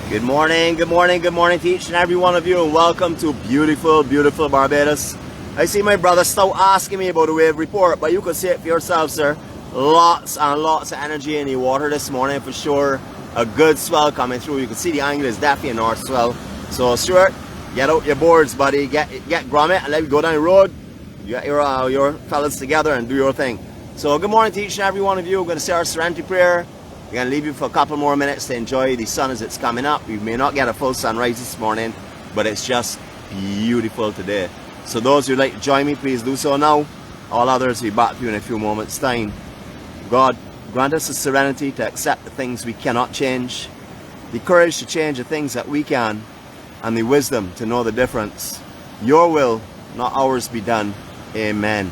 Good morning to each and every one of you, and welcome to beautiful, beautiful Barbados. I see my brother still asking me about the wave report, but you can see it for yourself, sir. Lots and lots of energy in the water this morning for sure. A good swell coming through. You can see the angle is definitely a north swell. So Stuart, get out your boards, buddy. Get grommet and let me go down the road. You get your fellas together and do your thing. So good morning to each and every one of you. We're going to say our Serenity Prayer. We're going to leave you for a couple more minutes to enjoy the sun as it's coming up. We may not get a full sunrise this morning, but it's just beautiful today. So those who'd like to join me, please do so now. All others will be back to you in a few moments' time. God, grant us the serenity to accept the things we cannot change, the courage to change the things that we can, and the wisdom to know the difference. Your will, not ours, be done. Amen.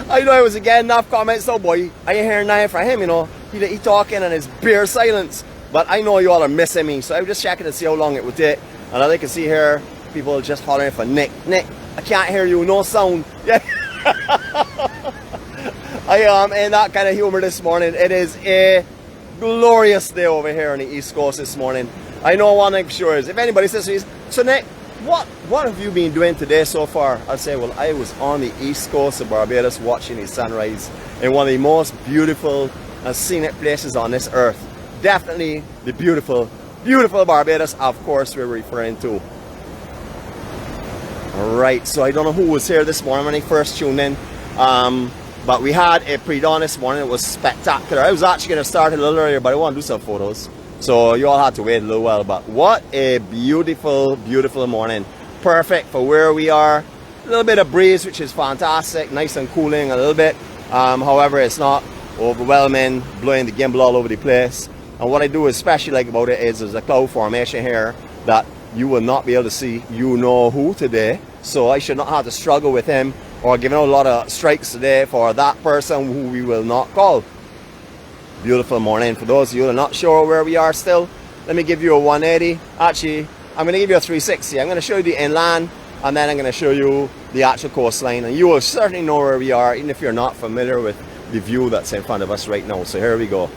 I know it was again enough comments though, boy. I ain't hearing nothing from him, you know. He talking and his bare silence. But I know you all are missing me, so I was just checking to see how long it would take. And as I can see here, people just hollering for Nick. Nick, I can't hear you, no sound. Yeah. I am in that kind of humor this morning. It is a glorious day over here on the East Coast this morning. I know one thing for sure is, if anybody says to me, so Nick, what have you been doing today so far? I'll say, well, I was on the East Coast of Barbados watching the sunrise in one of the most beautiful and scenic places on this earth. Definitely the beautiful, beautiful Barbados, of course, we're referring to. Alright, so I don't know who was here this morning when I first tuned in, but we had a pre-dawn this morning. It was spectacular. I was actually going to start a little earlier, but I want to do some photos. So you all had to wait a little while, but what a beautiful, beautiful morning. Perfect for where we are. A little bit of breeze, which is fantastic. Nice and cooling a little bit. However, it's not overwhelming, blowing the gimbal all over the place. And what I do especially like about it is there's a cloud formation here that you will not be able to see you know who today. So I should not have to struggle with him or giving out a lot of strikes today for that person who we will not call. Beautiful morning. For those of you who are not sure where we are still, let me give you a 180. Actually, I'm going to give you a 360. I'm going to show you the inland, and then I'm going to show you the actual coastline, and you will certainly know where we are, even if you're not familiar with the view that's in front of us right now. So here we go.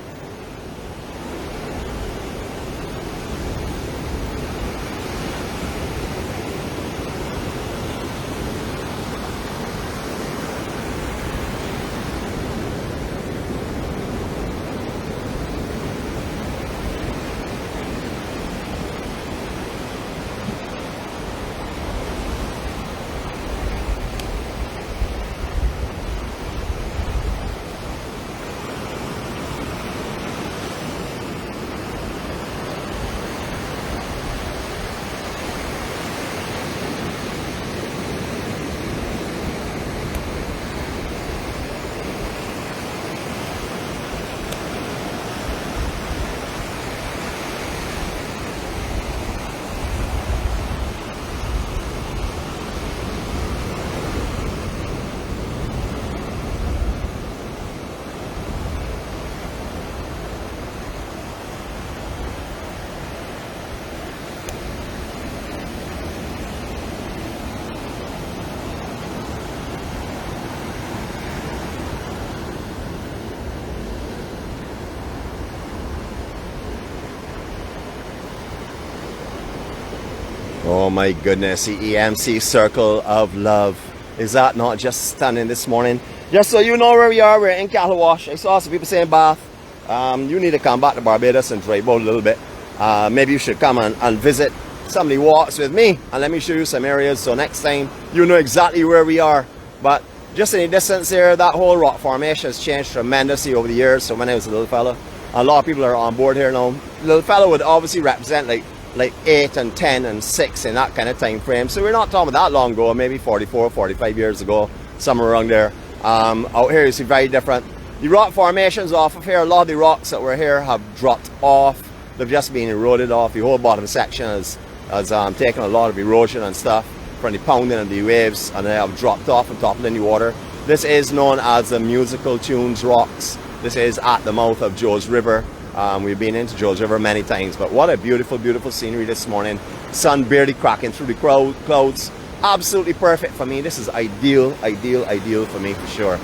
Oh my goodness, the EMC Circle of Love. Is that not just stunning this morning? Just so you know where we are, we're in Cattlewash. I saw some people saying Bath. You need to come back to Barbados and drive out a little bit. Maybe you should come and visit some of the walks with me and let me show you some areas, so next time you know exactly where we are. But just in the distance here, that whole rock formation has changed tremendously over the years. So when I was a little fella, a lot of people are on board here now. Little fella would obviously represent like 8 and 10 and 6 in that kind of time frame. So we're not talking about that long ago, maybe 44, 45 years ago, somewhere around there. Out here you see very different. The rock formations off of here, a lot of the rocks that were here have dropped off. They've just been eroded off. The whole bottom section has taken a lot of erosion and stuff from the pounding of the waves, and they have dropped off and toppled in the water. This is known as the Musical Tunes Rocks. This is at the mouth of Joe's River. We've been into Geology River many times, but what a beautiful, beautiful scenery this morning. Sun barely cracking through the clouds. Absolutely perfect for me. This is ideal for me for sure.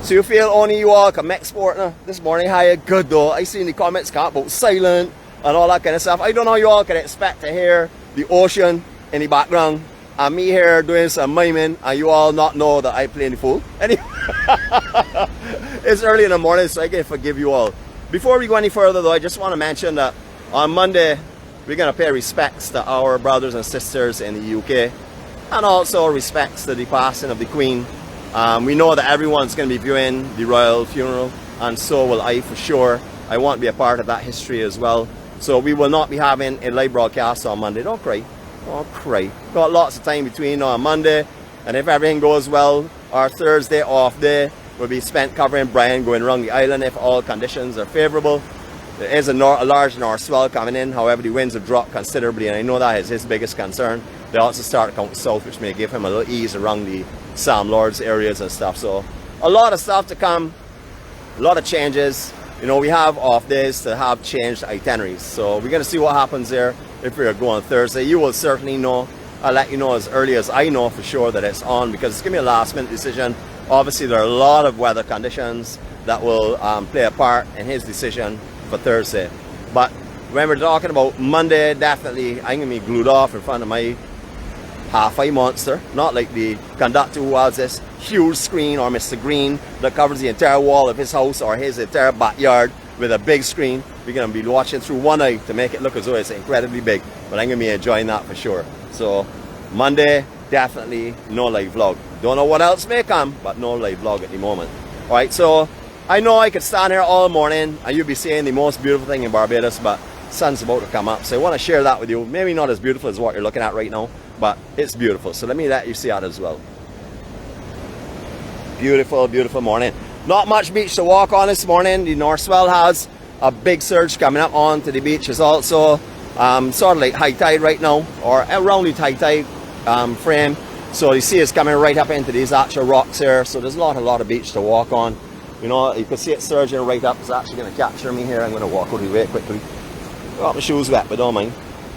So you feel only you all can export now? This morning, how good though. I see in the comments about silent and all that kind of stuff. I don't know how you all can expect to hear the ocean in the background and me here doing some miming and you all not know that I play the fool. Anyway. It's early in the morning, so I can forgive you all. Before we go any further though, I just want to mention that on Monday we're going to pay respects to our brothers and sisters in the UK, and also respects to the passing of the Queen. We know that everyone's going to be viewing the royal funeral, and so will I for sure. I want to be a part of that history as well. So we will not be having a live broadcast on Monday. Don't cry. Don't cry. Got lots of time between now and Monday, and if everything goes well, our Thursday off day will be spent covering Brian going around the island if all conditions are favourable. There is a large north swell coming in, however the winds have dropped considerably, and I know that is his biggest concern. They also start to come south, which may give him a little ease around the Sam Lords areas and stuff. So a lot of stuff to come, a lot of changes. You know, we have off days to have changed itineraries, so we're going to see what happens there if we're going Thursday. You will certainly know. I'll let you know as early as I know for sure that it's on, because it's going to be a last minute decision. Obviously there are a lot of weather conditions that will play a part in his decision for Thursday. But when we're talking about Monday, definitely I'm going to be glued off in front of my half-eye monster, not like the conductor who has this huge screen, or Mr. Green that covers the entire wall of his house or his entire backyard with a big screen. We're going to be watching through one eye to make it look as though it's incredibly big, but I'm going to be enjoying that for sure. So Monday, definitely no live vlog. Don't know what else may come, but no live vlog at the moment. Alright, so I know I could stand here all morning and you'll be seeing the most beautiful thing in Barbados, but sun's about to come up, so I want to share that with you. Maybe not as beautiful as what you're looking at right now, but it's beautiful, so let me let you see that as well. Beautiful, beautiful morning. Not much beach to walk on this morning. The north swell has a big surge coming up onto the beach. It's also sort of like high tide right now, or around the high tide frame. So you see it's coming right up into these actual rocks here, so there's a lot of beach to walk on. You know, you can see it surging right up. It's actually going to capture me here. I'm going to walk out of the way quickly. Got my shoes wet, but don't mind.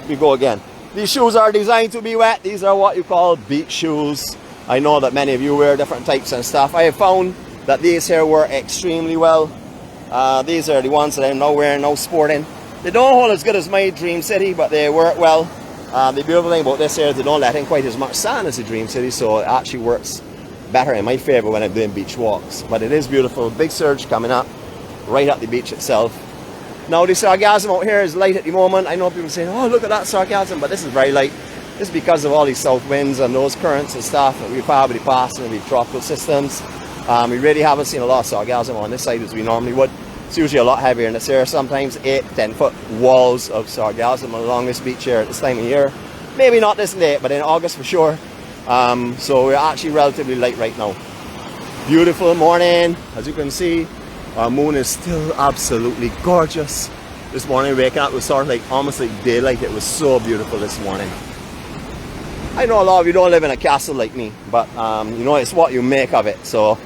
We go again. These shoes are designed to be wet. These are what you call beach shoes. I know that many of you wear different types and stuff. I have found that these here work extremely well. These are the ones that I'm now wearing, now sporting. They don't hold as good as my Dream City, but they work well. The beautiful thing about this here is they don't let in quite as much sand as the Dream City, so it actually works better in my favor when I'm doing beach walks. But it is beautiful. Big surge coming up right at the beach itself. Now the sargassum out here is light at the moment. I know people saying, oh look at that sargassum, but this is very light. This is because of all these south winds and those currents and stuff that we've probably passed in the tropical systems. We really haven't seen a lot of sargassum on this side as we normally would. It's usually a lot heavier in this area, sometimes 8-10 foot walls of sargassum along this beach here at this time of year. Maybe not this late, but in August for sure. So we're actually relatively light right now. Beautiful morning, as you can see. Our moon is still absolutely gorgeous. This morning waking up was sort of like almost like daylight. It was so beautiful this morning. I know a lot of you don't live in a castle like me, but you know, it's what you make of it. So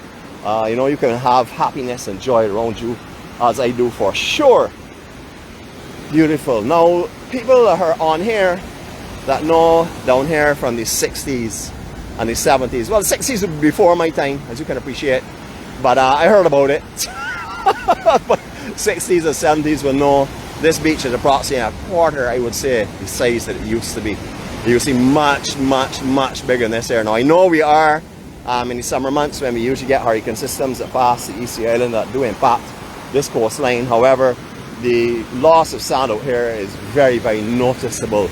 you know, you can have happiness and joy around you, as I do for sure. Beautiful. Now people are on here that know down here from the 60s and the 70s. Well, the 60s would be before my time, as you can appreciate, but I heard about it. But 60s and 70s will know This beach is approximately a quarter, I would say, the size that it used to be. You see much, much, much bigger in this area. Now I know we are in the summer months when we usually get hurricane systems that pass the East Island that do impact this coastline. However, the loss of sand out here is very, very noticeable.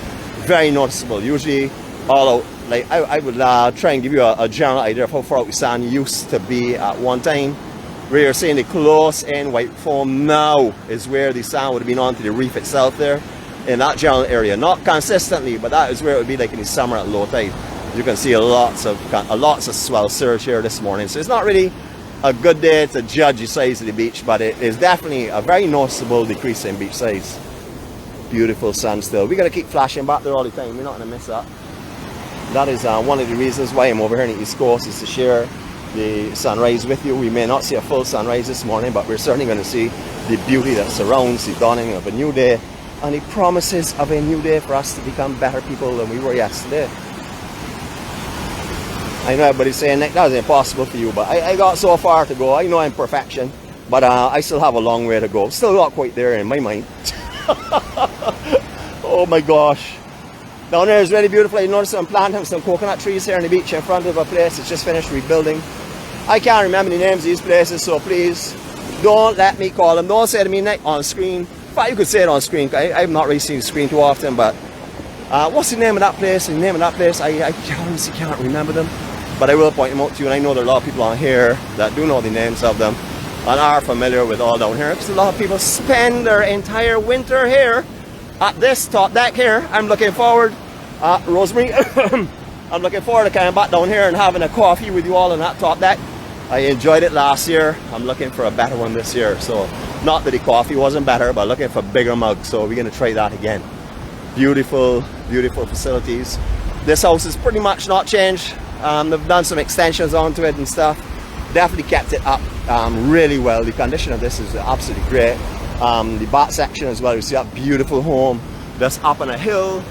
Very noticeable. Usually all out, like I would try and give you a general idea of how far out the sand used to be at one time. Where you're seeing the close in white foam now is where the sand would have been onto the reef itself there, in that general area. Not consistently, but that is where it would be like in the summer at low tide. You can see lots of swell surge here this morning. So it's not really a good day to judge the size of the beach, but it is definitely a very noticeable decrease in beach size. Beautiful sun still. We're going to keep flashing back there all the time. We're not going to miss that. That is one of the reasons why I'm over here in the East Coast, is to share the sunrise with you. We may not see a full sunrise this morning, but we're certainly going to see the beauty that surrounds the dawning of a new day and the promises of a new day for us to become better people than we were yesterday. I know everybody's saying, Nick, that was impossible for you, but I got so far to go. I know I'm perfection, but I still have a long way to go. Still not quite there in my mind. Oh my gosh. Down there is really beautiful. I noticed I'm planting some coconut trees here on the beach in front of a place that's just finished rebuilding. I can't remember the names of these places, so please don't let me call them. Don't say to me, Nick, on screen. In fact, you could say it on screen. I've not really seen the screen too often, but what's the name of that place? The name of that place, I honestly can't remember them, but I will point them out to you. And I know there are a lot of people on here that do know the names of them and are familiar with all down here, because a lot of people spend their entire winter here at this top deck here. I'm looking forward, Rosemary, I'm looking forward to coming back down here and having a coffee with you all on that top deck. I enjoyed it last year. I'm looking for a better one this year. So not that the coffee wasn't better, but looking for bigger mugs. So we're going to try that again. Beautiful, beautiful facilities. This house is pretty much not changed. They've done some extensions onto it and stuff. Definitely kept it up really well. The condition of this is absolutely great. The back section as well, you see that beautiful home that's up on a hill.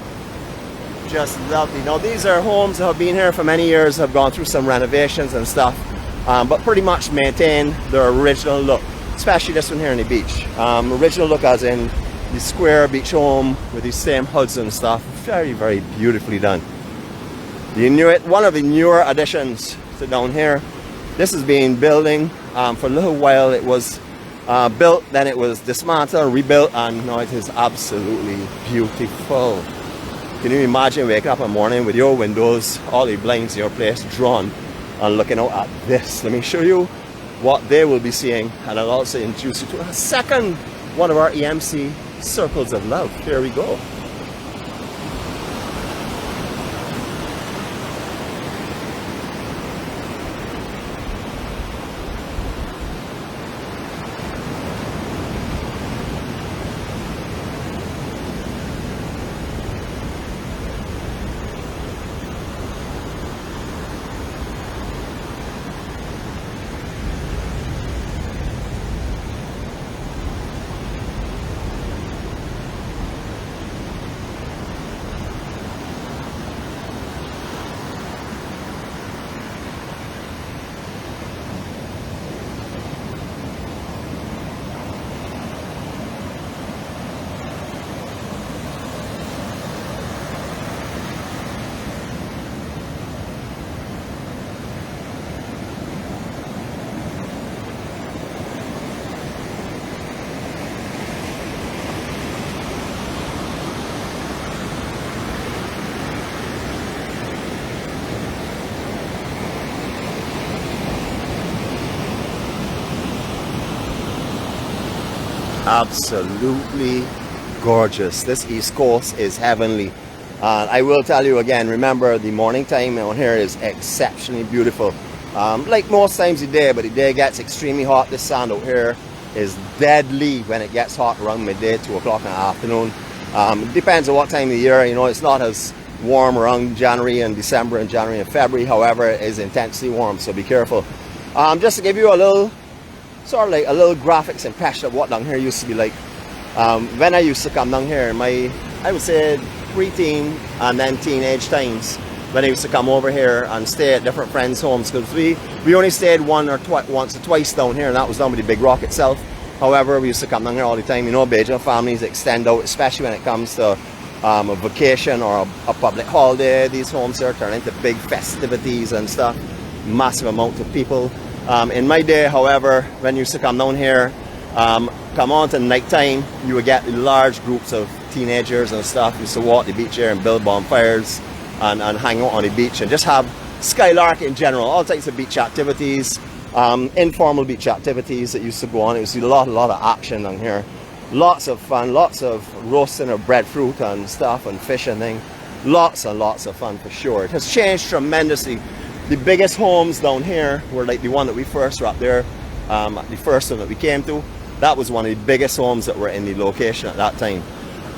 Just lovely. Now these are homes that have been here for many years, have gone through some renovations and stuff, but pretty much maintain their original look, especially this one here on the beach. Original look as in the square beach home with these same hoods and stuff. Very, very beautifully done. One of the newer additions to down here. This has been building for a little while. It was built, then it was dismantled, rebuilt, and now it is absolutely beautiful. Can you imagine waking up in the morning with your windows, all the blinds in your place drawn, and looking out at this? Let me show you what they will be seeing, and I'll also introduce you to a second one of our EMC circles of love. Here we go. Absolutely gorgeous. This East Coast is heavenly. I will tell you again, remember the morning time out here is exceptionally beautiful. Like most times of the day, but the day gets extremely hot. This sand out here is deadly when it gets hot around midday, 2 o'clock in the afternoon. It depends on what time of the year. You know, it's not as warm around January and December and January and February. However, it is intensely warm, so be careful. Just to give you a little sort of like a little graphics impression of what down here used to be like. When I used to come down here in my, I would say, preteen and then teenage times, when I used to come over here and stay at different friends' homes, because we only stayed once or twice down here, and that was down by the Big Rock itself. However, we used to come down here all the time. You know, Bajan families extend out, especially when it comes to a vacation or a public holiday. These homes here turn into big festivities and stuff. Massive amount of people. In my day, however, when you used to come down here, come on to night time, you would get large groups of teenagers and stuff. Used to walk the beach here and build bonfires and hang out on the beach and just have skylark in general, all types of beach activities, informal beach activities that used to go on. It was a lot of action down here. Lots of fun, lots of roasting of breadfruit and stuff and fish and thing. Lots and lots of fun for sure. It has changed tremendously. The biggest homes down here were like the one that we first were up there, the first one that we came to. That was one of the biggest homes that were in the location at that time.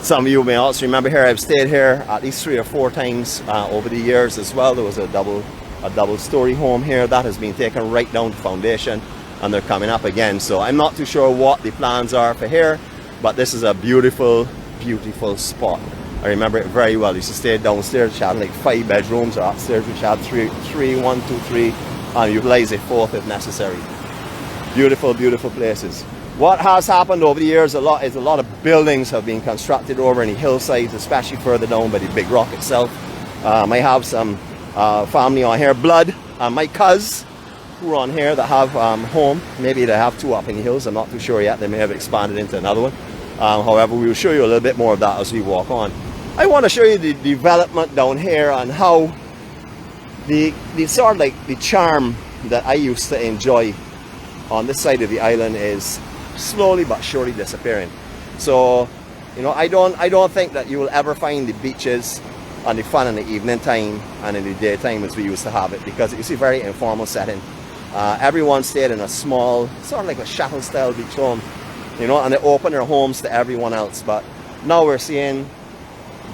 Some of you may also remember here, I've stayed here at least 3 or 4 times over the years as well. There was a double story home here that has been taken right down to foundation, and they're coming up again. So I'm not too sure what the plans are for here, but this is a beautiful, beautiful spot. I remember it very well. I used to stay downstairs, which had like 5 bedrooms, or upstairs, which had 1, 2, 3, and utilize a 4th if necessary. Beautiful, beautiful places. What has happened over the years a lot of buildings have been constructed over in the hillsides, especially further down by the big rock itself. I have some family on here, blood, my cousins who are on here that have home. Maybe they have 2 up in the hills, I'm not too sure yet. They may have expanded into another one. However, we will show you a little bit more of that as we walk on. I want to show you the development down here and how the sort of like the charm that I used to enjoy on this side of the island is slowly but surely disappearing. So, you know, I don't think that you will ever find the beaches and the fun in the evening time and in the daytime as we used to have it, because it's a very informal setting. Everyone stayed in a small, sort of like a shuttle style beach home, you know, and they open their homes to everyone else. But now we're seeing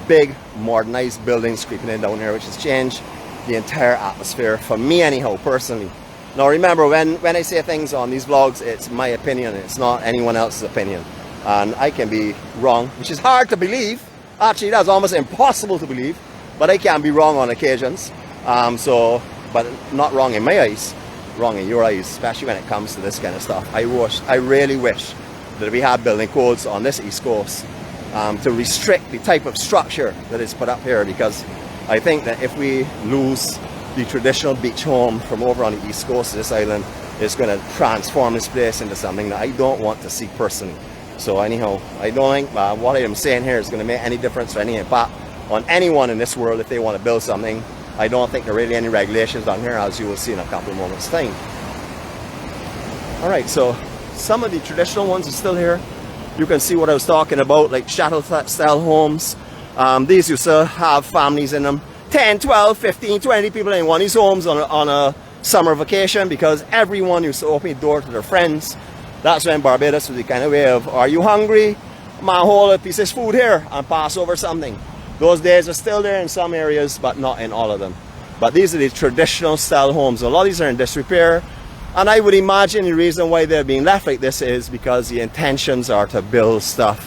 big modernized buildings creeping in down here, which has changed the entire atmosphere for me anyhow, personally. Now remember, when I say things on these vlogs, it's my opinion, it's not anyone else's opinion. And I can be wrong, which is hard to believe. Actually, that's almost impossible to believe, but I can be wrong on occasions. But not wrong in my eyes, wrong in your eyes, especially when it comes to this kind of stuff. I really wish that we had building codes on this East Coast to restrict the type of structure that is put up here, because I think that if we lose the traditional beach home from over on the East Coast of this island, it's going to transform this place into something that I don't want to see personally. So anyhow, I don't think what I am saying here is going to make any difference or any impact on anyone in this world if they want to build something. I don't think there are really any regulations on here, as you will see in a couple of moments time. Alright, so some of the traditional ones are still here. You can see what I was talking about, like shuttle style homes. These used to have families in them, 10, 12, 15, 20 people in one of these homes on a summer vacation, because everyone used to open the door to their friends. That's when Barbados was the kind of way of, are you hungry? Man, hold a piece of food here and pass over something. Those days are still there in some areas, but not in all of them. But these are the traditional style homes. A lot of these are in disrepair, and I would imagine the reason why they're being left like this is because the intentions are to build stuff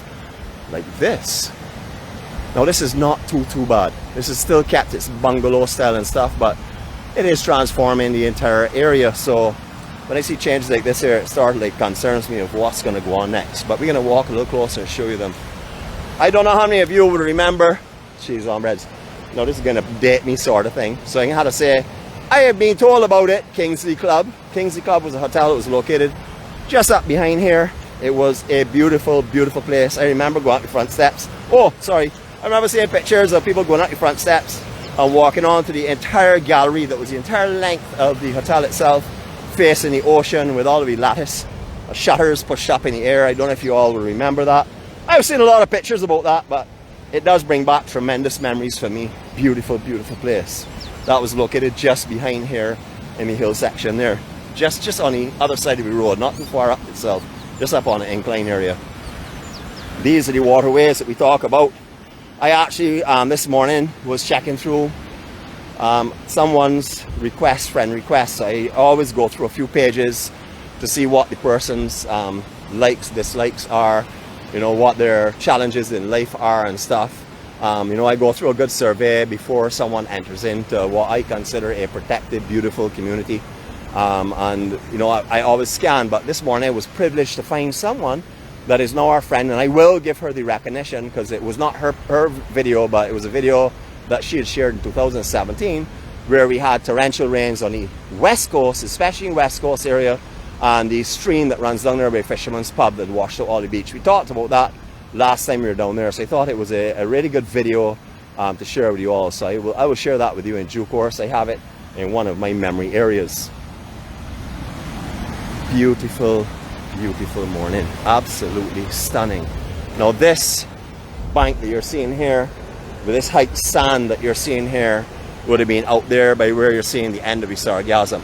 like this. Now this is not too bad. This is still kept its bungalow style and stuff, but it is transforming the entire area. So when I see changes like this here, it sort of like concerns me of what's going to go on next. But we're going to walk a little closer and show you them. I don't know how many of you would remember. Jeez, on Reds. No, this is going to date me sort of thing. So I had to say, I have been told about it. Kingsley Club. Kingsley Club was a hotel that was located just up behind here. It was a beautiful, beautiful place. I remember going up the front steps. Oh, sorry. I remember seeing pictures of people going up the front steps and walking onto the entire gallery that was the entire length of the hotel itself, facing the ocean with all of the lattice shutters pushed up in the air. I don't know if you all will remember that. I've seen a lot of pictures about that, but it does bring back tremendous memories for me. Beautiful, beautiful place. That was located just behind here in the hill section there. Just on the other side of the road, not too far up itself, just up on the incline area. These are the waterways that we talk about. I actually, this morning, was checking through someone's friend requests. I always go through a few pages to see what the person's likes, dislikes are, you know, what their challenges in life are and stuff. You know, I go through a good survey before someone enters into what I consider a protected, beautiful community. And you know, I always scan, but this morning I was privileged to find someone that is now our friend, and I will give her the recognition because it was not her video, but it was a video that she had shared in 2017 where we had torrential rains on the west coast, especially in west coast area, and the stream that runs down there by Fisherman's Pub that washed out all the beach. We talked about that last time we were down there, so I thought it was a really good video to share with you all. So I will share that with you in due course. I have it in one of my memory areas. Beautiful, beautiful morning, absolutely stunning. Now this bank that you're seeing here, with this height sand that you're seeing here, would have been out there by where you're seeing the end of the sargassum.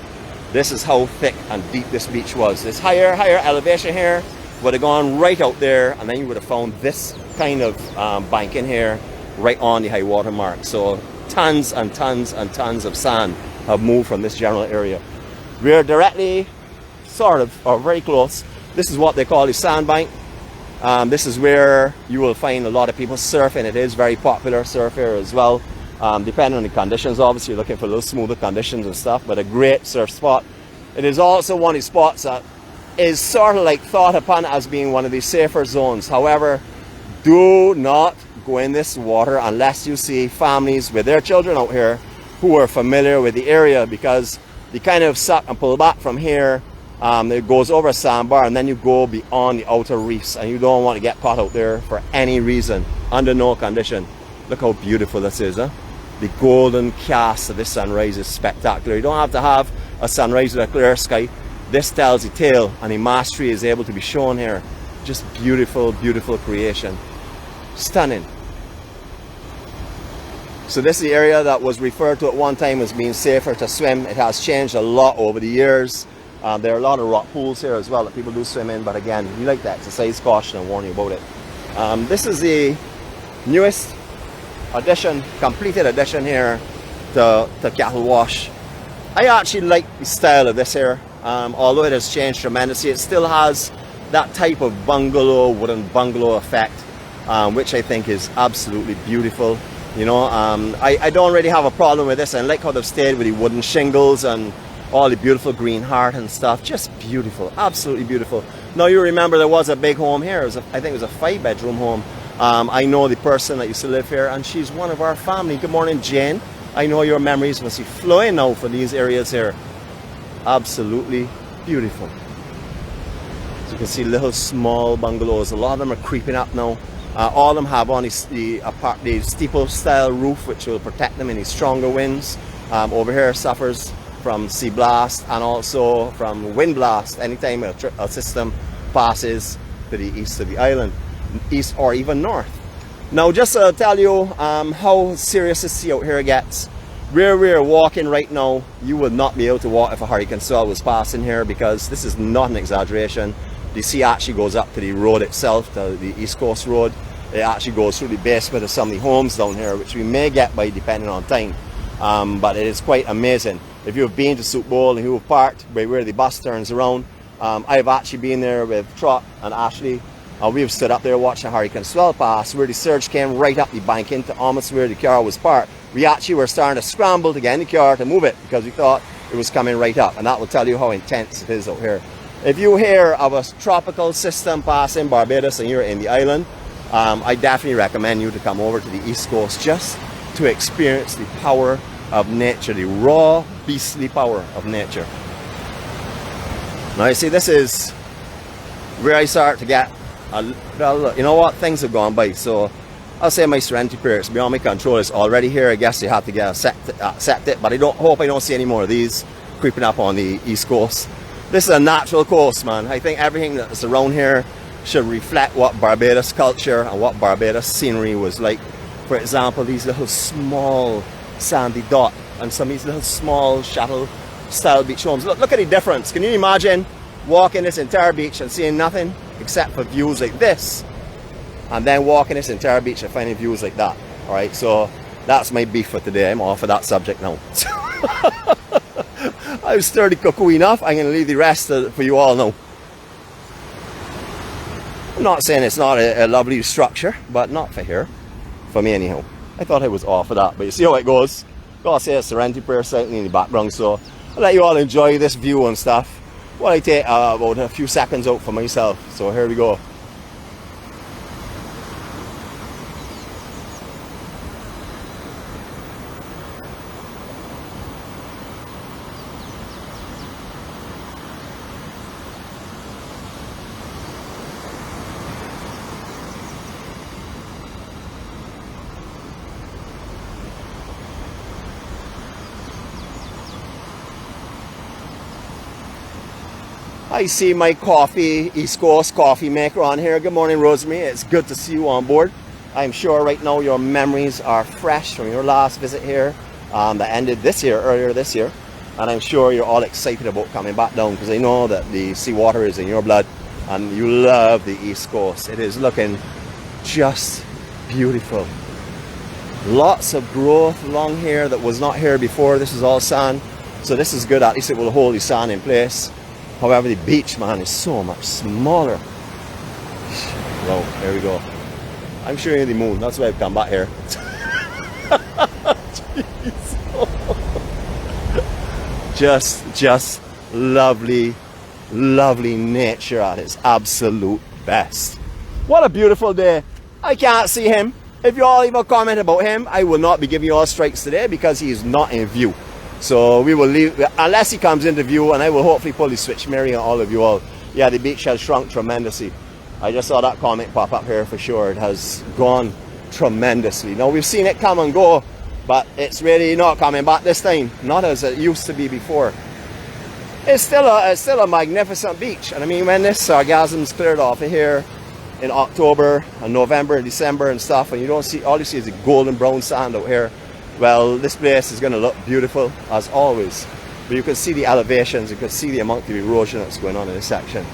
This is how thick and deep this beach was. This higher elevation here would have gone right out there, and then you would have found this kind of bank in here right on the high water mark. So tons and tons and tons of sand have moved from this general area. We're directly, sort of, or very close. This is what they call the sandbank. This is where you will find a lot of people surfing. It is very popular surf here as well. Depending on the conditions, obviously you're looking for a little smoother conditions and stuff, but a great surf spot. It is also one of the spots that is sort of like thought upon as being one of the safer zones. However, do not go in this water unless you see families with their children out here who are familiar with the area, because you kind of suck and pull back from here. It goes over a sandbar, and then you go beyond the outer reefs, and you don't want to get caught out there for any reason, under no condition. Look how beautiful this is, huh? The golden cast of this sunrise is spectacular. You don't have to have a sunrise with a clear sky. This tells the tale, and the mastery is able to be shown here. Just beautiful, beautiful creation. Stunning. So this is the area that was referred to at one time as being safer to swim. It has changed a lot over the years. There are a lot of rock pools here as well that people do swim in, but again, you like to exercise caution and warn you about it. This is the newest addition, completed addition here to Cattlewash. I actually like the style of this here. Although it has changed tremendously, it still has that type of bungalow, wooden bungalow effect, which I think is absolutely beautiful. You know, I don't really have a problem with this. I like how they've stayed with the wooden shingles and all the beautiful green heart and stuff. Just beautiful, absolutely beautiful. Now you remember there was a big home here. I think it was a 5-bedroom home. I know the person that used to live here, and she's one of our family. Good morning, Jane. I know your memories must be flowing now for these areas here. Absolutely beautiful. So you can see little small bungalows. A lot of them are creeping up now. All of them have on the steeple style roof, which will protect them in the stronger winds. Over here suffers from sea blast and also from wind blast anytime a system passes to the east of the island, east or even north. Now just to tell you how serious the sea out here gets, where we're walking right now, you would not be able to walk if a hurricane swell was passing here, because this is not an exaggeration. The sea actually goes up to the road itself, to the East Coast Road. It actually goes through the basement of some of the homes down here, which we may get by depending on time. But it is quite amazing. If you've been to Soup Bowl and you've parked by where the bus turns around, I've actually been there with Trot and Ashley. We've stood up there watching a hurricane swell pass, where the surge came right up the bank into almost where the car was parked. We actually were starting to scramble to get in the car to move it, because we thought it was coming right up, and that will tell you how intense it is out here. If you hear of a tropical system passing Barbados and you're in the island, I definitely recommend you to come over to the East Coast just to experience the power of nature, the raw, beastly power of nature. Now you see, this is where I start to get, well, you know what, things have gone by. So I'll say my Serenity Prayer, it's beyond my control. It's already here. I guess you have to accept it, but I hope I don't see any more of these creeping up on the East Coast. This is a natural coast, man. I think everything that's around here should reflect what Barbados culture and what Barbados scenery was like. For example, these little small sandy dot and some of these little small shuttle style beach homes. Look at the difference. Can you imagine walking this entire beach and seeing nothing except for views like this, and then walking this entire beach and finding views like that? All right, so that's my beef for today. I'm off of that subject now. I've stirred the cuckoo enough. I'm going to leave the rest for you all now. I'm not saying it's not a lovely structure, but not for here. For me anyhow. I thought I was off of that, but you see how it goes. Gotta say a Serenity Prayer slightly in the background, so I'll let you all enjoy this view and stuff while I take about a few seconds out for myself. So here we go. I see my coffee, East Coast coffee maker on here. Good morning, Rosemary. It's good to see you on board. I'm sure right now your memories are fresh from your last visit here that ended earlier this year. And I'm sure you're all excited about coming back down because I know that the seawater is in your blood and you love the East Coast. It is looking just beautiful. Lots of growth along here that was not here before. This is all sand. So this is good. At least it will hold the sand in place. However, the beach, man, is so much smaller. Well, there we go. I'm showing you the moon. That's why I've come back here. just lovely, lovely nature at its absolute best. What a beautiful day. I can't see him. If you all leave a comment about him, I will not be giving you all strikes today because he is not in view. So we will leave, unless he comes into view, and I will hopefully pull the switch Mary on all of you all. Yeah, the beach has shrunk tremendously. I just saw that comment pop up here for sure. It has gone tremendously. Now we've seen it come and go, but it's really not coming back this time. Not as it used to be before. It's still a magnificent beach. And I mean, when this sargassum's cleared off of here in October and November and December and stuff, and you don't see, all you see is the golden brown sand out here. Well, this place is going to look beautiful as always. But you can see the elevations, you can see the amount of erosion that's going on in this section.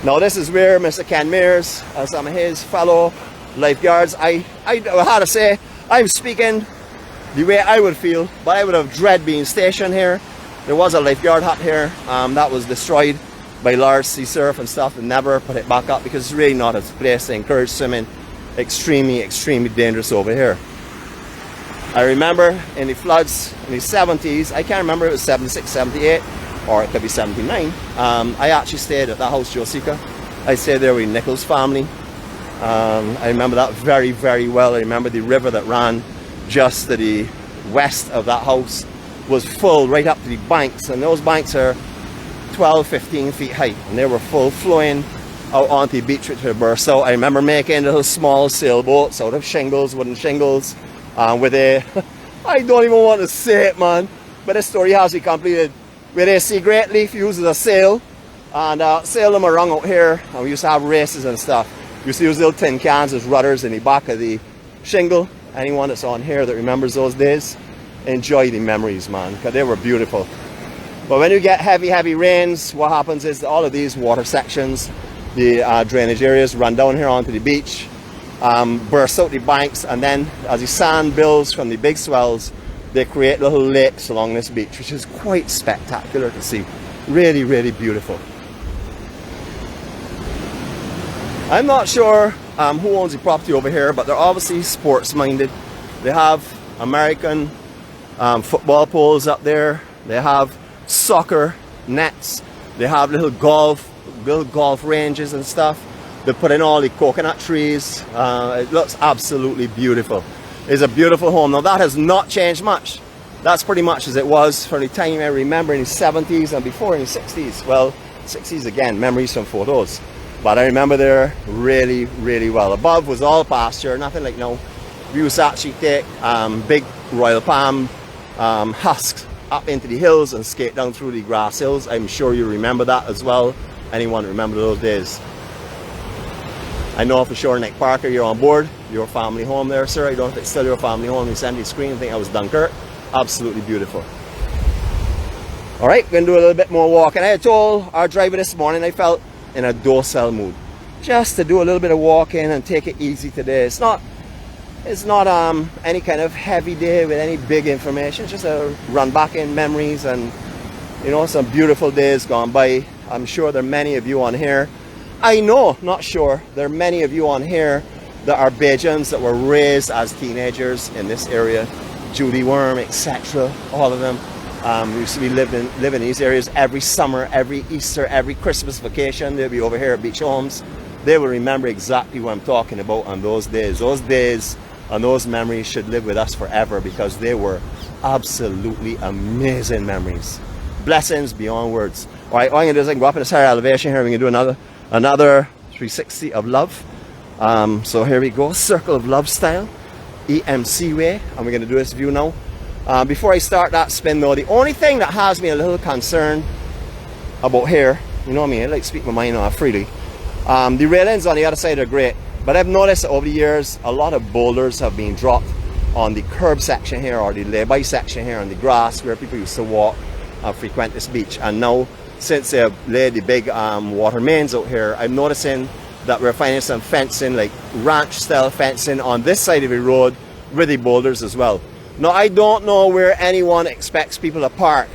Now this is where Mr. Ken Mears and some of his fellow lifeguards, I had to say, I'm speaking the way I would feel, but I would have dread being stationed here. There was a lifeguard hut here that was destroyed by large sea surf and stuff and never put it back up because it's really not a place to encourage swimming. Extremely, extremely dangerous over here. I remember in the floods in the 70s, I can't remember if it was 76, 78, or it could be 79. I actually stayed at that house, Josica. I stayed there with Nichols' family. I remember that very, very well. I remember the river that ran just to the west of that house was full right up to the banks, and those banks are 12, 15 feet high, and they were full flowing out onto the beach which would burst out. I remember making little small sailboats out of shingles, wooden shingles, with a, I don't even want to say it, man, but this story has to be completed, where they see great leaf used as a sail, and sail them around out here, and we used to have races and stuff. We used to use little tin cans as rudders in the back of the shingle. Anyone that's on here that remembers those days, enjoy the memories, man, because they were beautiful. But when you get heavy, heavy rains, what happens is that all of these water sections, the drainage areas, run down here onto the beach, burst out the banks, and then as the sand builds from the big swells, they create little lakes along this beach, which is quite spectacular to see. Really, really beautiful. I'm not sure who owns the property over here, but they're obviously sports minded. They have American football poles up there. They have soccer nets. They have little golf ranges and stuff. They put in all the coconut trees. It looks absolutely beautiful. It's a beautiful home. Now that has not changed much. That's pretty much as it was from the time I remember in the 70s and before in the 60s. Well, 60s again, memories from photos. But I remember there really, really well. Above was all pasture, nothing like now. We used to actually take big royal palm husks up into the hills and skate down through the grass hills. I'm sure you remember that as well. Anyone remember those days? I know for sure, Nick Parker, you're on board. Your family home there, sir. I don't know if it's still your family home. You sent me a screen. I think I was Dunkirk. Absolutely beautiful. All right, we're going to do a little bit more walking. I had told our driver this morning I felt in a docile mood. Just to do a little bit of walking and take it easy today. It's not any kind of heavy day with any big information. It's just a run back in memories and, you know, some beautiful days gone by. I'm sure there are many of you on here. I know, not sure, there are many of you on here that are Bajans that were raised as teenagers in this area. Judy Worm, etc. All of them. We used to be living in these areas every summer, every Easter, every Christmas vacation. They'll be over here at beach homes. They will remember exactly what I'm talking about on those days. Those days and those memories should live with us forever because they were absolutely amazing memories. Blessings beyond words. All right, all I'm going to do is I can go up in this higher elevation here. We can do another 360 of love. So here we go, circle of love style, EMC way. And we're going to do this view now. Before I start that spin though, the only thing that has me a little concerned about here, you know what I mean, I like to speak my mind freely. The railings on the other side are great, but I've noticed that over the years a lot of boulders have been dropped on the curb section here or the lay-by section here on the grass where people used to walk and frequent this beach. And now since they've laid the big water mains out here, I'm noticing that we're finding some fencing, like ranch style fencing on this side of the road with the boulders as well. Now I don't know where anyone expects people to park,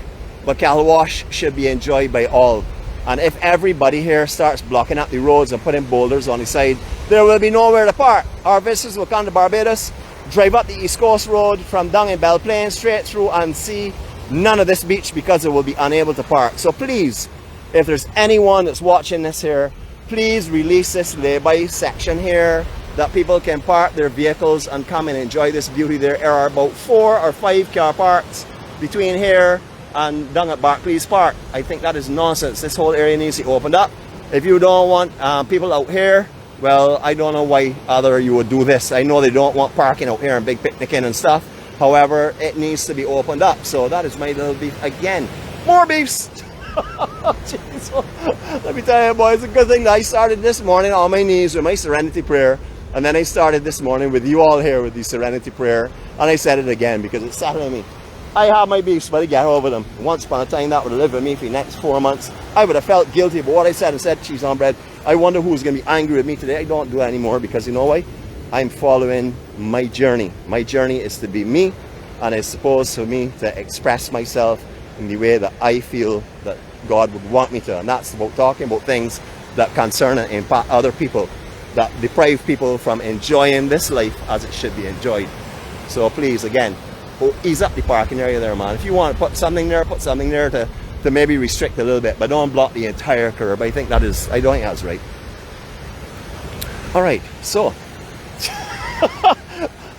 but Cattlewash should be enjoyed by all. And if everybody here starts blocking up the roads and putting boulders on the side, there will be nowhere to park. Our visitors will come to Barbados, drive up the East Coast Road from down in Belle Plaine straight through and see none of this beach because they will be unable to park. So please, if there's anyone that's watching this here, please release this lay-by section here that people can park their vehicles and come and enjoy this beauty. There are about 4 or 5 car parks between here and down at Barclays Park. I think that is nonsense. This whole area needs to be opened up. If you don't want people out here, well, I don't know why other you would do this. I know they don't want parking out here and big picnicking and stuff. However, it needs to be opened up. So that is my little beef again. More beefs. Jeez. Let me tell you, boys, it's a good thing that I started this morning on my knees with my Serenity Prayer. And then I started this morning with you all here with the Serenity Prayer. And I said it again because it sat on me. I have my beefs, but I get over them. Once upon a time, that would have lived with me for the next 4 months. I would have felt guilty about what I said and said cheese on bread. I wonder who's going to be angry with me today. I don't do that anymore because you know why? I'm following my journey. My journey is to be me, and it's supposed for me to express myself in the way that I feel that God would want me to. And that's about talking about things that concern and impact other people, that deprive people from enjoying this life as it should be enjoyed. So please, again, ease up the parking area there, man. If you want to put something there to maybe restrict a little bit, but don't block the entire curb. I don't think that's right. All right, so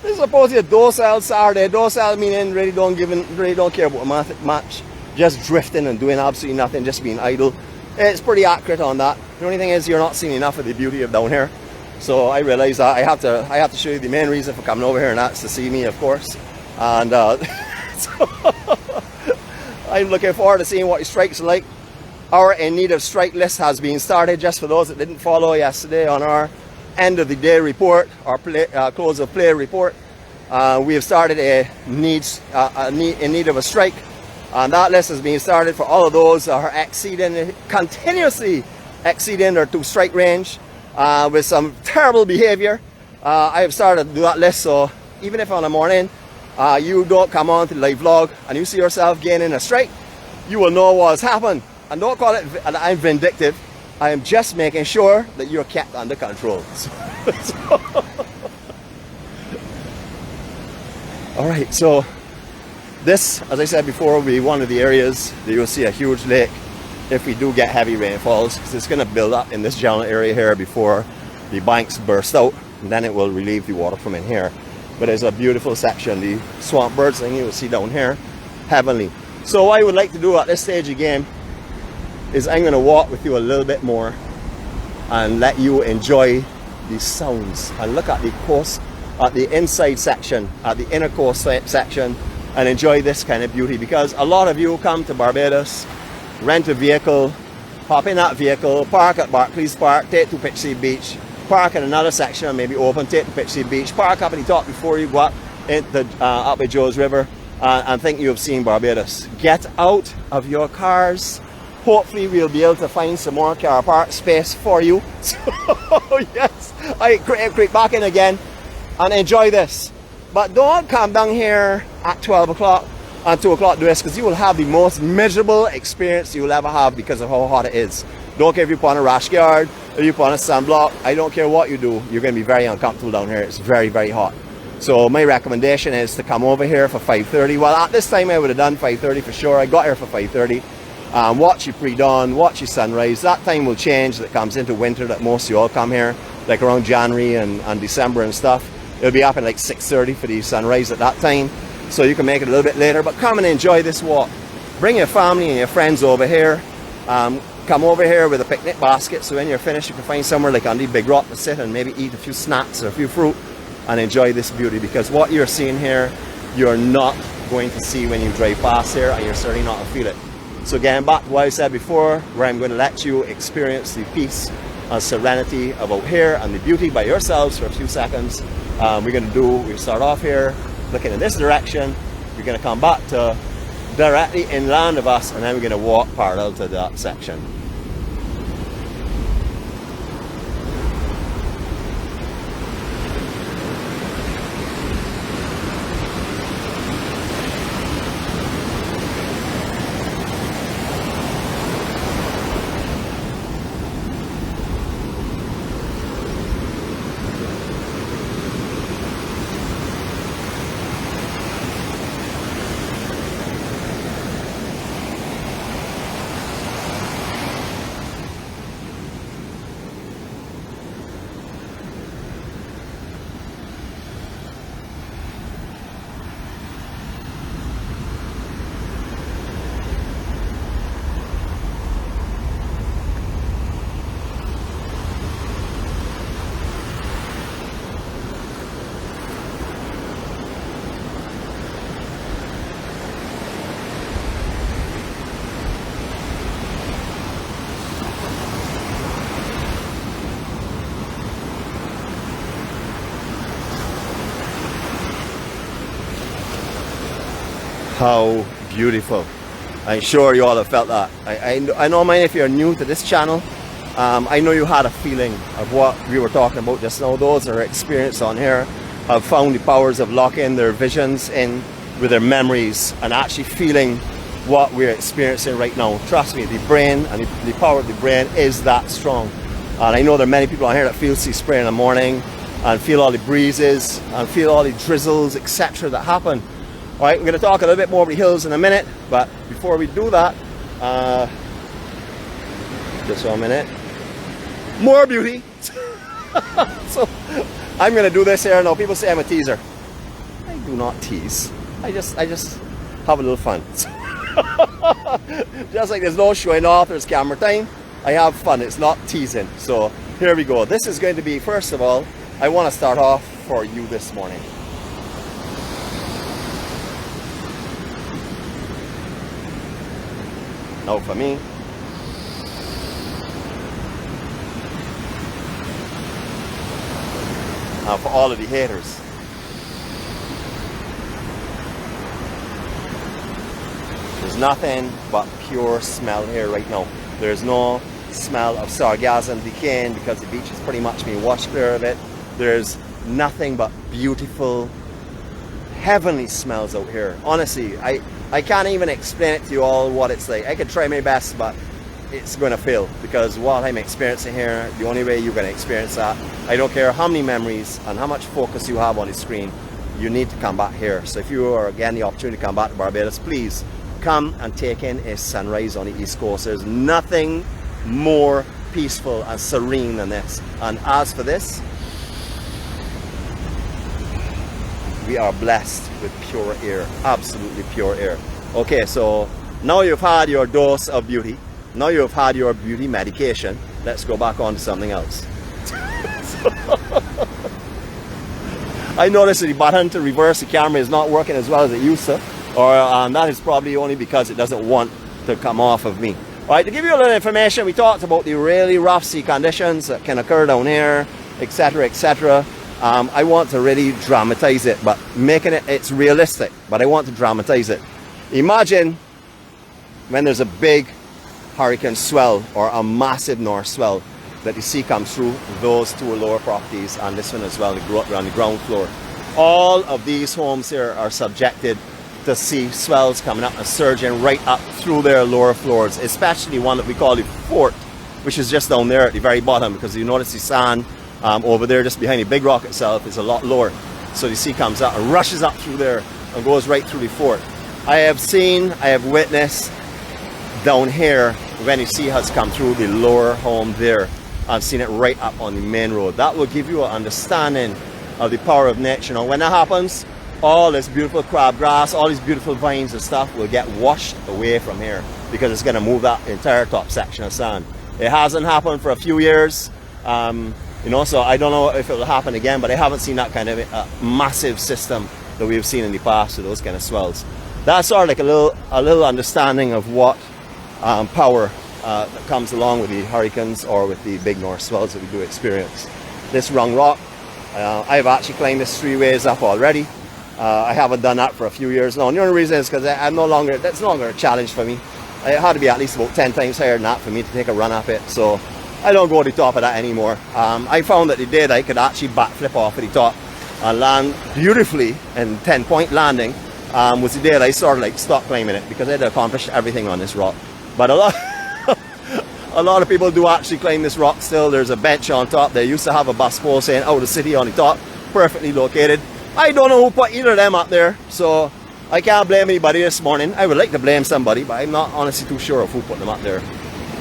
this is supposed to be a docile Saturday. Docile meaning really don't care about much, just drifting and doing absolutely nothing, just being idle. It's pretty accurate on that. The only thing is you're not seeing enough of the beauty of down here. So I realize that I have to show you the main reason for coming over here, and that's to see me, of course. And so I'm looking forward to seeing what the strikes are like. Our in need of strike list has been started, just for those that didn't follow yesterday on our end of the day report, our close of play report. We have started a in need of a strike, and that list has been started for all of those that are continuously exceeding their 2 strike range with some terrible behavior. I have started to do that list, so even if on a morning you don't come on to the live vlog and you see yourself gaining a strike, you will know what has happened. And don't call it I'm vindictive. I am just making sure that you're kept under control. All right, so this, as I said before, will be one of the areas that you'll see a huge lake if we do get heavy rainfalls, because it's going to build up in this general area here before the banks burst out, and then it will relieve the water from in here. But there's a beautiful section, the swamp birds thing you will see down here, heavenly. So what I would like to do at this stage again is I'm going to walk with you a little bit more and let you enjoy the sounds and look at the coast, at the inside section, at the inner coast section, and enjoy this kind of beauty. Because a lot of you come to Barbados, rent a vehicle, hop in that vehicle, park at Barclays Park, take to Pitchsea Beach, park in another section and maybe open, take to Pitchsea Beach, park up at the top before you go up at Joe's River and think you have seen Barbados. Get out of your cars. Hopefully we'll be able to find some more car park space for you. So yes, I creep back in again and enjoy this. But don't come down here at 12 o'clock and 2 o'clock do this, because you will have the most miserable experience you will ever have because of how hot it is. Don't care if you put on a rash guard, if you put on a sunblock, I don't care what you do, you're going to be very uncomfortable down here. It's very, very hot. So my recommendation is to come over here for 5:30. Well, at this time I would have done 5:30 for sure. I got here for 5:30. Watch your pre-dawn, watch your sunrise. That time will change. That comes into winter that most of you all come here, like around January and December and stuff. It'll be up at like 6:30 for the sunrise at that time. So you can make it a little bit later, but come and enjoy this walk. Bring your family and your friends over here. Come over here with a picnic basket, so when you're finished you can find somewhere like on the big rock to sit and maybe eat a few snacks or a few fruit and enjoy this beauty, because what you're seeing here you're not going to see when you drive past here, and you're certainly not going to feel it. So again, back to what I said before, where I'm going to let you experience the peace and serenity of out here and the beauty by yourselves for a few seconds. We start off here looking in this direction. We're going to come back to directly inland of us, and then we're going to walk parallel to that section. How beautiful. I'm sure you all have felt that. I don't mind if you're new to this channel. I know you had a feeling of what we were talking about just now. Those that are experienced on here have found the powers of locking their visions in with their memories and actually feeling what we're experiencing right now. Trust me, the brain and the power of the brain is that strong. And I know there are many people on here that feel sea spray in the morning and feel all the breezes and feel all the drizzles, etc. that happen. Alright, we're going to talk a little bit more about the hills in a minute, but before we do that, just 1 minute, more beauty. So I'm going to do this here now. People say I'm a teaser. I do not tease. I just have a little fun. Just like there's no showing off, there's camera time. I have fun. It's not teasing. So here we go. This is going to be, first of all, I want to start off for you this morning. Now for me, now for all of the haters. There's nothing but pure smell here right now. There's no smell of sargassum decaying because the beach is pretty much being washed clear of it. There's nothing but beautiful, heavenly smells out here. Honestly, I can't even explain it to you all what it's like. I could try my best, but it's going to fail, because what I'm experiencing here, the only way you're going to experience that, I don't care how many memories and how much focus you have on the screen, you need to come back here. So if you are getting the opportunity to come back to Barbados, please come and take in a sunrise on the East Coast. There's nothing more peaceful and serene than this. And as for this, we are blessed with pure air, absolutely pure air. Okay, so now you've had your dose of beauty, now you've had your beauty medication, let's go back on to something else. I noticed that the button to reverse the camera is not working as well as it used to, or that is probably only because it doesn't want to come off of me. Alright, to give you a little information, we talked about the really rough sea conditions that can occur down here, etc, etc. I want to really dramatize it, but making it's realistic, but I want to dramatize it. Imagine when there's a big hurricane swell or a massive north swell that the sea comes through those two lower properties and this one as well, on the ground floor. All of these homes here are subjected to see swells coming up and surging right up through their lower floors, especially one that we call the fort, which is just down there at the very bottom, because you notice the sand over there just behind the big rock itself is a lot lower. So the sea comes up and rushes up through there and goes right through the fort. I have witnessed down here when the sea has come through the lower home there. I've seen it right up on the main road. That will give you an understanding of the power of nature. Now when that happens, all this beautiful crabgrass, all these beautiful vines and stuff will get washed away from here because it's going to move that entire top section of sand. It hasn't happened for a few years, you know, so I don't know if it will happen again, but I haven't seen that kind of massive system that we've seen in the past with those kind of swells. That's sort of like a little understanding of what power that comes along with the hurricanes or with the big north swells that we do experience. This rung rock, I've actually climbed this 3 ways up already. I haven't done that for a few years now. And the only reason is because that's no longer a challenge for me. It had to be at least about 10 times higher than that for me to take a run up it. So I don't go to the top of that anymore. I found that the day that I could actually backflip off of the top and land beautifully and 10-point landing was the day that I sort of like stopped climbing it because I had accomplished everything on this rock. But a lot of people do actually climb this rock still. There's a bench on top. They used to have a bus pole saying out of the city on the top, perfectly located. I don't know who put either of them up there, so I can't blame anybody this morning. I would like to blame somebody, but I'm not honestly too sure of who put them up there.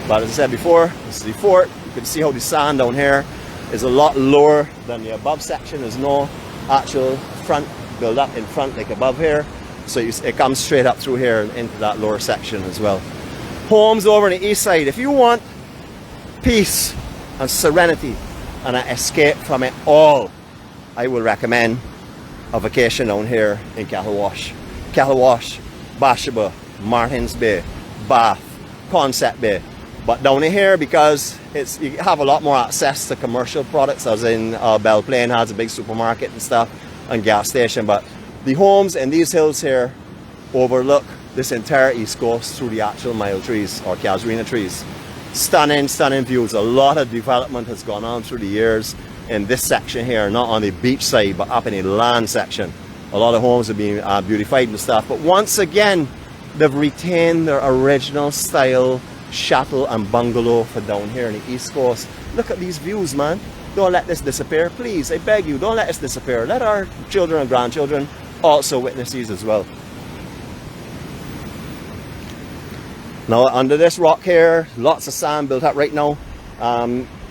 But as I said before, this is the fort. You can see how the sand down here is a lot lower than the above section. There's no actual front build up in front like above here, so it comes straight up through here and into that lower section as well. Homes over on the east side. If you want peace and serenity and an escape from it all, I would recommend a vacation down here in Cattlewash. Cattlewash, Bashaba, Martins Bay, Bath, Concept Bay. But down here, because you have a lot more access to commercial products, as in Belle Plaine has a big supermarket and stuff and gas station. But the homes in these hills here overlook this entire east coast through the actual mile trees or casuarina trees. Stunning, stunning views. A lot of development has gone on through the years in this section here, not on the beach side, but up in the land section. A lot of homes have been beautified and stuff, but once again, they've retained their original style chateau and bungalow for down here in the east coast. Look at these views, man. Don't let this disappear, please. I beg you, don't let this disappear. Let our children and grandchildren also witness these as well. Now, under this rock here, lots of sand built up right now.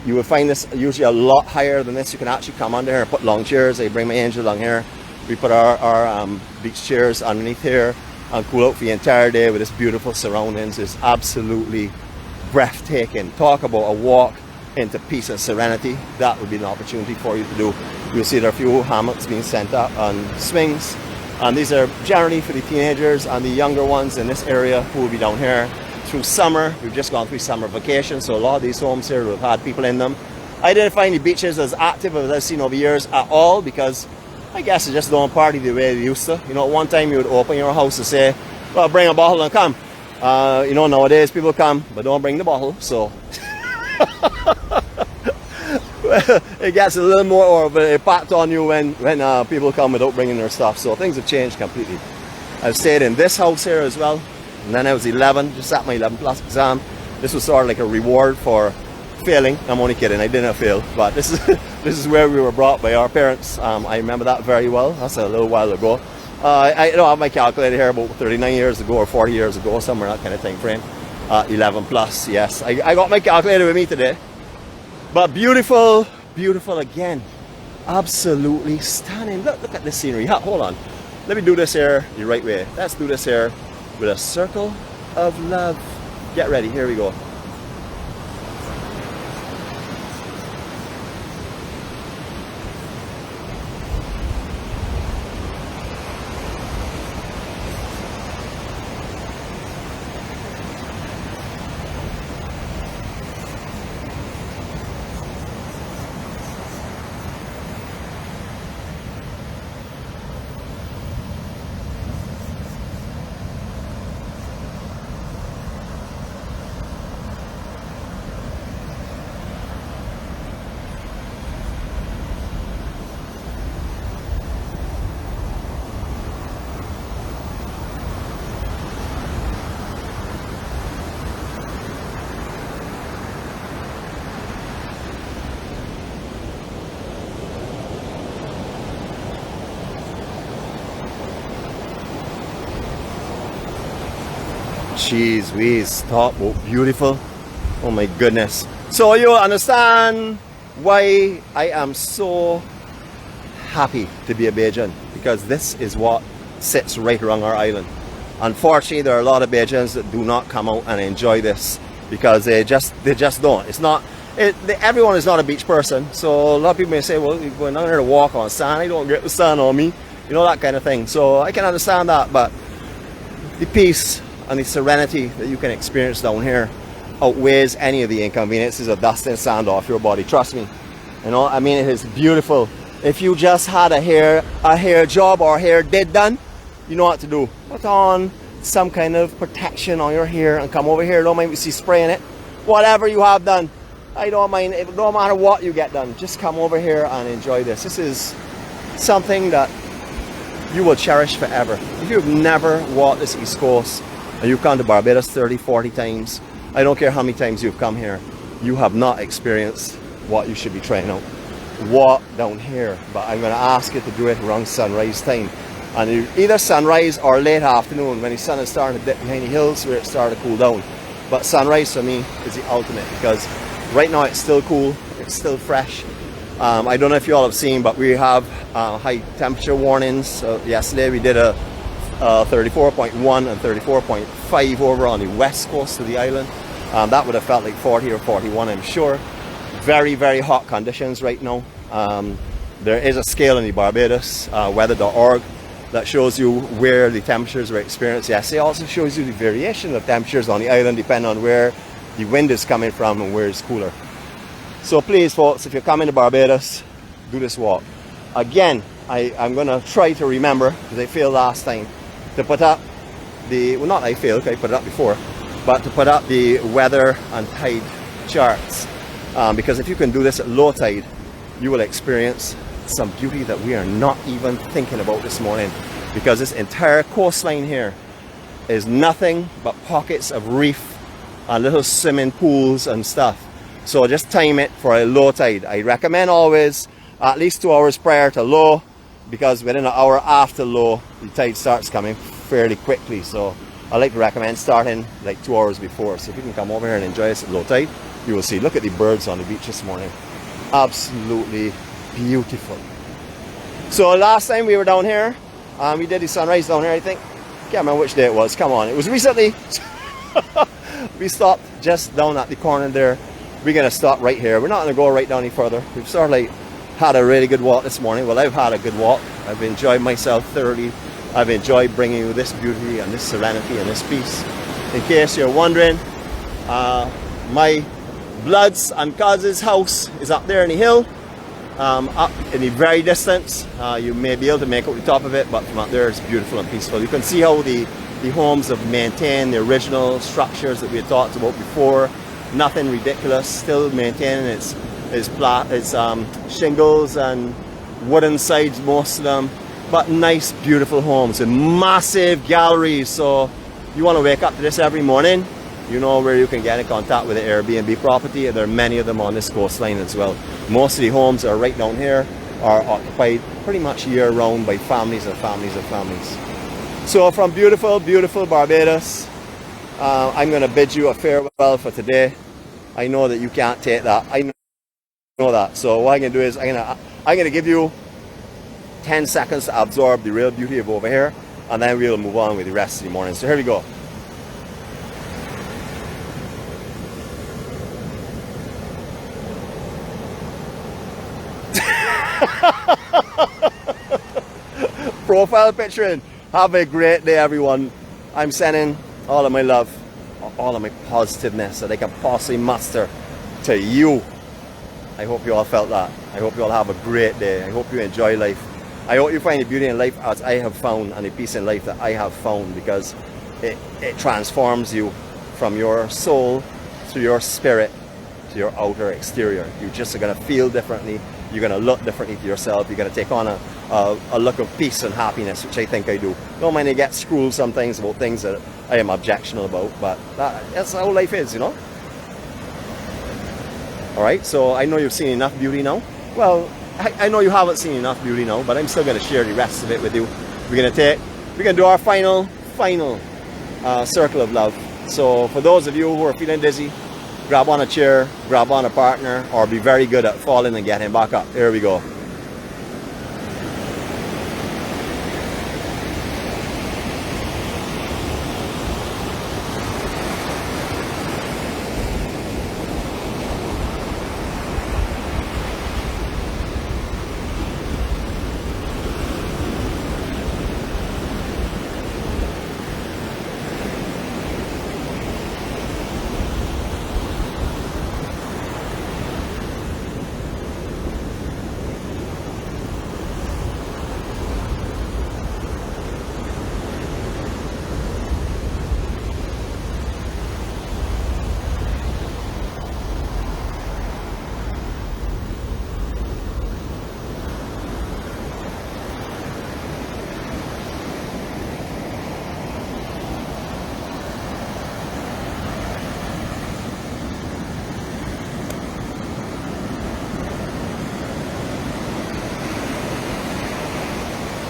You will find this usually a lot higher than this. You can actually come under here and put long chairs. I bring my angel along here. We put our beach chairs underneath here and cool out for the entire day with this beautiful surroundings. It's absolutely breathtaking. Talk about a walk into peace and serenity. That would be an opportunity for you to do. You'll see there are a few hammocks being sent up on swings. And these are generally for the teenagers and the younger ones in this area who will be down here through summer. We've just gone through summer vacation, so a lot of these homes here will have had people in them. I didn't find the beaches as active as I've seen over years at all because I guess they just don't party the way they used to. You know, at one time you would open your house and say, well, bring a bottle and come. You know, nowadays people come, but don't bring the bottle, so it gets a little more of a impact on you when people come without bringing their stuff. So things have changed completely. I've stayed in this house here as well. And then I was 11, just sat my 11 plus exam. This was sort of like a reward for failing. I'm only kidding, I didn't fail. But this is where we were brought by our parents. I remember that very well. That's a little while ago. I don't have my calculator here, about 39 years ago or 40 years ago, somewhere that kind of time frame. 11 plus, yes. I got my calculator with me today. But beautiful, beautiful again. Absolutely stunning. Look at this scenery. Hold on. Let me do this here the right way. Let's do this here with a circle of love. Get ready, here we go. Jeez whiz, stop, oh, beautiful. Oh my goodness. So you'll understand why I am so happy to be a Bajan, because this is what sits right around our island. Unfortunately, there are a lot of Bajans that do not come out and enjoy this because they just don't. It's not. Everyone is not a beach person, so a lot of people may say, well, you're going down there to walk on sand, I don't get the sun on me, you know, that kind of thing. So I can understand that, but the peace and the serenity that you can experience down here outweighs any of the inconveniences of dusting sand off your body. Trust me, you know, I mean, it is beautiful. If you just had a hair job or hair did done, you know what to do. Put on some kind of protection on your hair and come over here. Don't mind me spraying it. Whatever you have done, I don't mind. It don't matter what you get done. Just come over here and enjoy this. This is something that you will cherish forever. If you've never walked this East Coast and you've come to Barbados 30, 40 times, I don't care how many times you've come here, you have not experienced what you should be trying out. Walk down here, but I'm going to ask you to do it around sunrise time. And either sunrise or late afternoon when the sun is starting to dip behind the hills where it started to cool down. But sunrise for me is the ultimate, because right now it's still cool, it's still fresh. I don't know if you all have seen, but we have high temperature warnings. Yesterday we did a 34.1 and 34.5 over on the west coast of the island. That would have felt like 40 or 41, I'm sure. Very, very hot conditions right now. There is a scale in the Barbados weather.org that shows you where the temperatures were experienced yesterday. It also shows you the variation of temperatures on the island depending on where the wind is coming from and where it's cooler. So please folks, if you're coming to Barbados, do this walk. Again, I'm going to try to remember, because I failed last time, to put up the, well, not I failed, I put it up before, but to put up the weather and tide charts. Because if you can do this at low tide, you will experience some beauty that we are not even thinking about this morning, because this entire coastline here is nothing but pockets of reef and little swimming pools and stuff. So just time it for a low tide. I recommend always at least 2 hours prior to low, because within an hour after low the tide starts coming fairly quickly. So I like to recommend starting like 2 hours before. So if you can come over here and enjoy this at low tide, you will see. Look at the birds on the beach this morning. Absolutely beautiful. So last time we were down here, we did the sunrise down here, I think. Can't remember which day it was. Come on, it was recently. We stopped just down at the corner there. We're gonna stop right here. We're not gonna go right down any further. We've sort of like had a really good walk this morning. Well, I've had a good walk. I've enjoyed myself thoroughly. I've enjoyed bringing you this beauty and this serenity and this peace. In case you're wondering, my Bloods and Causes house is up there in the hill. Up in the very distance, you may be able to make out the top of it, but from up there it's beautiful and peaceful. You can see how the homes have maintained the original structures that we had talked about before. Nothing ridiculous, still maintaining its shingles and wooden sides, most of them, but nice, beautiful homes and massive galleries. So you want to wake up to this every morning, you know where you can get in contact with the Airbnb property. There are many of them on this coastline as well. Most of the homes are right down here are occupied pretty much year round by families and families and families. So from beautiful, beautiful Barbados, I'm going to bid you a farewell for today. I know that you can't take that. I know that. So what I'm going to do is I'm going to give you 10 seconds to absorb the real beauty of over here, and then we'll move on with the rest of the morning. So here we go. Profile picturing. Have a great day, everyone. I'm sending all of my love, all of my positiveness that I can possibly muster to you. I hope you all felt that. I hope you all have a great day. I hope you enjoy life. I hope you find the beauty in life as I have found, and the peace in life that I have found, because it transforms you from your soul to your spirit to your outer exterior. You just are going to feel differently. You're going to look differently to yourself. You're going to take on a look of peace and happiness, which I think I do. Don't mind I get screwed sometimes about things that I am objectional about, but that's how life is, you know? Alright, so I know you've seen enough beauty now. Well, I know you haven't seen enough beauty now, but I'm still going to share the rest of it with you. We're going to do our final circle of love. So for those of you who are feeling dizzy, grab on a chair, grab on a partner, or be very good at falling and getting back up. Here we go.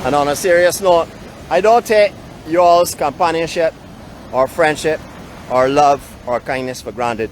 And on a serious note, I don't take y'all's companionship or friendship or love or kindness for granted.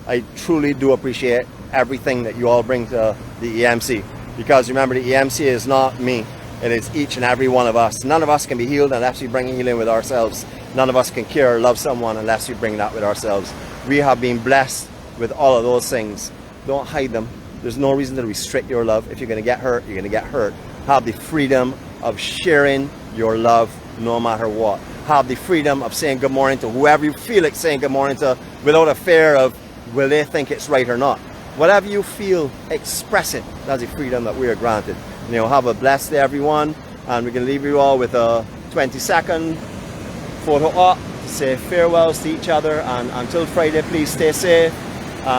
I truly do appreciate everything that you all bring to the EMC, because remember, the EMC is not me, it is each and every one of us. None of us can be healed unless we bring healing with ourselves. None of us can care or love someone unless we bring that with ourselves. We have been blessed with all of those things. Don't hide them. There's no reason to restrict your love. If you're going to get hurt, you're going to get hurt. Have the freedom of sharing your love no matter what. Have the freedom of saying good morning to whoever you feel like saying good morning to, without a fear of will they think it's right or not. Whatever you feel, express it. That's the freedom that we are granted. You know, have a blessed day, everyone, and we can leave you all with a 20-second photo op to say farewells to each other. And until Friday, please stay safe.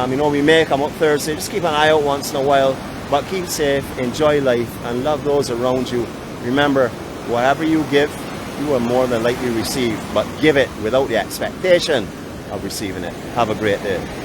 You know, we may come up Thursday. Just keep an eye out once in a while, but keep safe, enjoy life, and love those around you. Remember, whatever you give, you are more than likely receive, but give it without the expectation of receiving it. Have a great day.